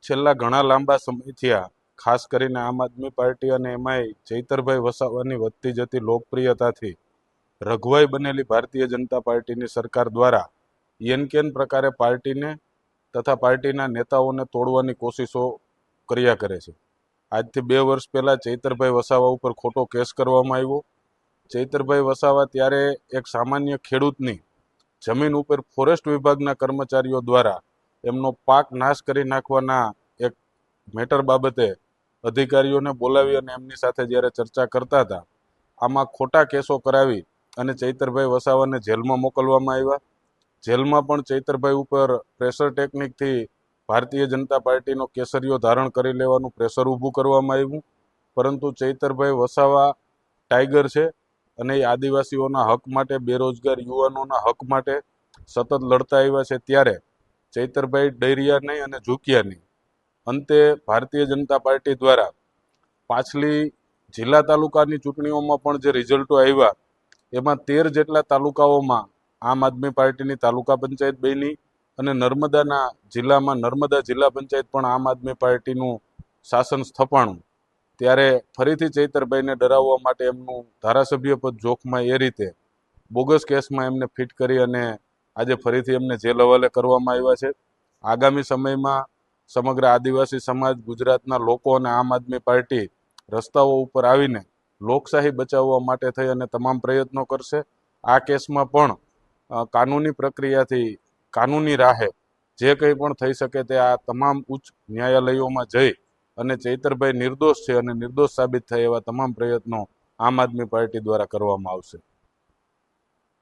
છેલ્લા ઘણા લાંબા સમયથી ખાસ કરીને આમ આદમી પાર્ટી અને એમાંય ચૈતરભાઈ વસાવાની વધતી જતી લોકપ્રિયતાથી રઘવાઈ બનેલી ભારતીય જનતા પાર્ટીની સરકાર દ્વારા એનકેન પ્રકારે પાર્ટીને તથા પાર્ટીના નેતાઓને તોડવાની કોશિશો કર્યા કરે છે। આજથી 2 વર્ષ પહેલા ચૈતરભાઈ વસાવા ઉપર ખોટો કેસ કરવામાં આવ્યો। ચૈતરભાઈ વસાવા ત્યારે એક સામાન્ય ખેડૂતની જમીન ઉપર ફોરેસ્ટ વિભાગના કર્મચારીઓ દ્વારા એમનો પાક નાશ કરી નાખવાના એક મેટર બાબતે અધિકારીઓને બોલાવી અને એમની સાથે જ્યારે ચર્ચા કરતા હતા, આમાં ખોટા કેસો કરાવી અને ચૈતરભાઈ વસાવાને જેલમાં મોકલવામાં આવ્યા। જેલમાં પણ ચૈતરભાઈ ઉપર પ્રેશર ટેકનિકથી ભારતીય જનતા પાર્ટીનો કેસરીઓ ધારણ કરી લેવાનું પ્રેશર ઊભું કરવામાં આવ્યું। પરંતુ ચૈતરભાઈ વસાવા ટાઈગર છે અને એ આદિવાસીઓના હક માટે, બેરોજગાર યુવાનોના હક માટે સતત લડતા આવ્યા છે। ત્યારે ચૈતરભાઈ ડર્યા નહીં અને ઝૂક્યા નહીં। અંતે ભારતીય જનતા પાર્ટી દ્વારા પાછલી જિલ્લા તાલુકાની ચૂંટણીઓમાં પણ જે રિઝલ્ટો આવ્યા એમાં 13 જેટલા તાલુકાઓમાં આમ આદમી પાર્ટીની તાલુકા પંચાયત બની અને નર્મદાના જિલ્લામાં નર્મદા જિલ્લા પંચાયત પણ આમ આદમી પાર્ટીનું શાસન સ્થપાણું। ત્યારે ફરીથી ચૈતરભાઈને ડરાવવા માટે એમનું ધારાસભ્ય પદ જોખમાં એ રીતે બોગસ કેસમાં એમને ફિટ કરી અને આજે ફરીથી એમને જેલ હવાલે કરવામાં આવ્યા છે। આગામી સમયમાં સમગ્ર આદિવાસી સમાજ, ગુજરાતના લોકો અને આમ આદમી પાર્ટી રસ્તાઓ ઉપર આવીને લોકશાહી બચાવવા માટે થઈ અને તમામ પ્રયત્નો કરશે। આ કેસમાં પણ કાનૂની પ્રક્રિયાથી કાનૂની રાહે જે કંઈ પણ થઈ શકે તે આ તમામ ઉચ્ચ ન્યાયાલયોમાં જઈ અને ચૈતરભાઈ નિર્દોષ છે અને નિર્દોષ સાબિત થાય એવા તમામ પ્રયત્નો આમ આદમી પાર્ટી દ્વારા કરવામાં આવશે।